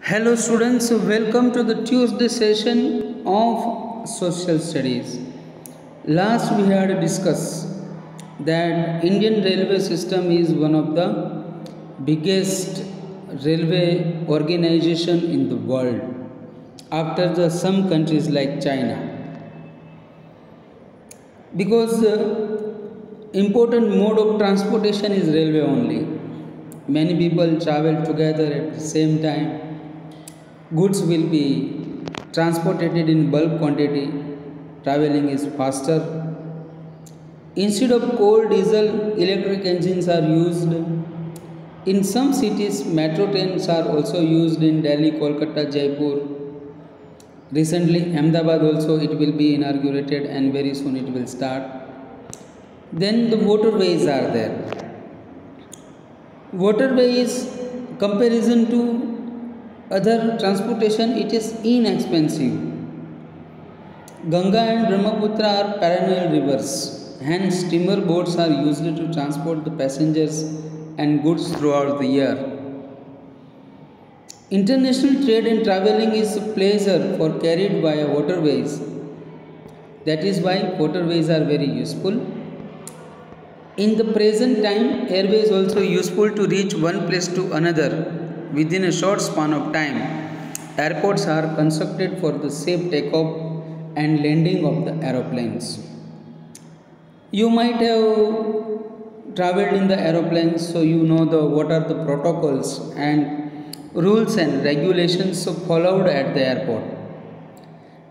Hello students, welcome to the Tuesday session of Social Studies. Last we had discussed that Indian railway system is one of the biggest railway organization in the world after the some countries like China, because important mode of transportation is railway only. Many people travel together at the same time. Goods will be transported in bulk quantity. Traveling is faster. Instead of coal, diesel, electric engines are used. In some cities, metro trains are also used in Delhi, Kolkata, Jaipur. Recently, Ahmedabad also it will be inaugurated and very soon it will start. Then the waterways are there. Waterways, comparison to other transportation, it is inexpensive. Ganga and Brahmaputra are perennial rivers, hence steamer boats are used to transport the passengers and goods throughout the year. International trade and traveling is a pleasure for carried via waterways. That is why waterways are very useful. In the present time, airway is also useful to reach one place to another within a short span of time. Airports are constructed for the safe takeoff and landing of the aeroplanes. You might have traveled in the aeroplanes, so you know what are the protocols and rules and regulations followed at the airport.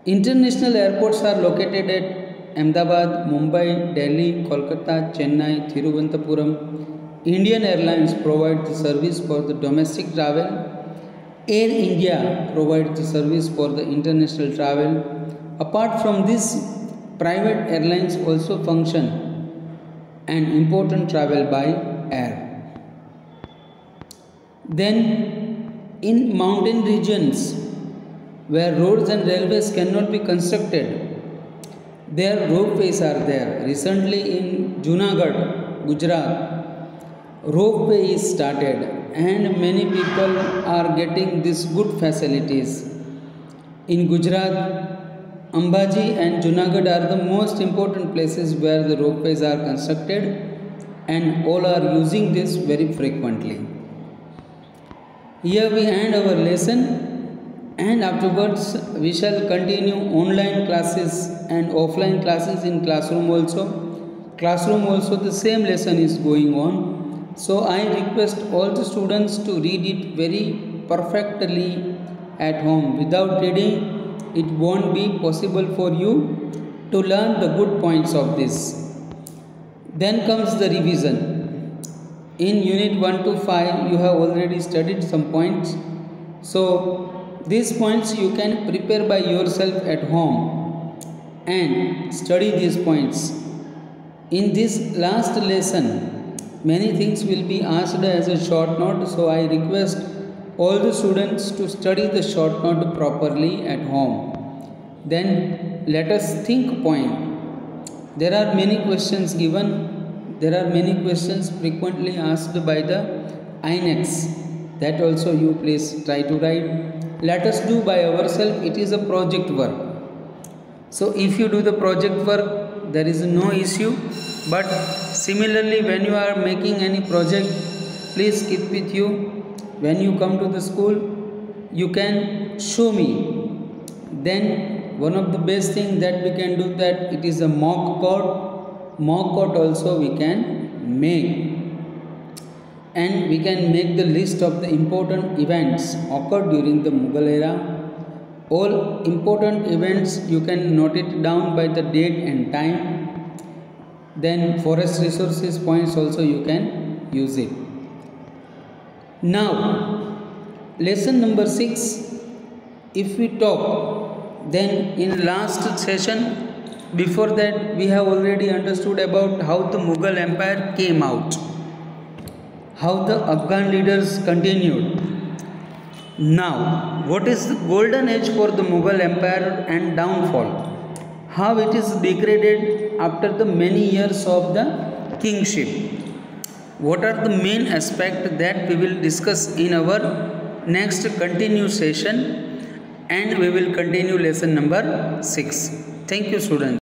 International airports are located at Ahmedabad, Mumbai, Delhi, Kolkata, Chennai, Thiruvananthapuram. Indian Airlines provides the service for the domestic travel. Air India provides the service for the international travel. Apart from this, private airlines also function and important travel by air. Then, in mountain regions where roads and railways cannot be constructed, their ropeways are there. Recently in Junagadh, Gujarat, ropeway is started and many people are getting these good facilities. In Gujarat, Ambaji and Junagadh are the most important places where the ropeways are constructed and all are using this very frequently. Here we end our lesson and afterwards we shall continue online classes and offline classes in classroom also. Classroom also the same lesson is going on. So I request all the students to read it very perfectly at home. Without reading, it won't be possible for you to learn the good points of this. Then comes the revision. In unit 1 to 5, you have already studied some points. So these points you can prepare by yourself at home and study these points. In this last lesson, many things will be asked as a short note, so I request all the students to study the short note properly at home. Then let us think point. There are many questions given. There are many questions frequently asked by the INEX. That also you please try to write. Let us do by ourselves. It is a project work. So if you do the project work, there is no issue. But similarly, when you are making any project, please keep with you. When you come to the school, you can show me. Then one of the best thing that we can do that it is a mock court. Mock court also we can make. And we can make the list of the important events occurred during the Mughal era. All important events you can note it down by the date and time. Then forest resources points also you can use it. Now lesson number 6, if we talk, then in last session before that we have already understood about how the Mughal Empire came out, how the Afghan leaders continued. Now, what is the golden age for the Mughal Empire and downfall? How it is degraded after the many years of the kingship? What are the main aspects that we will discuss in our next continue session and we will continue lesson number 6. Thank you students.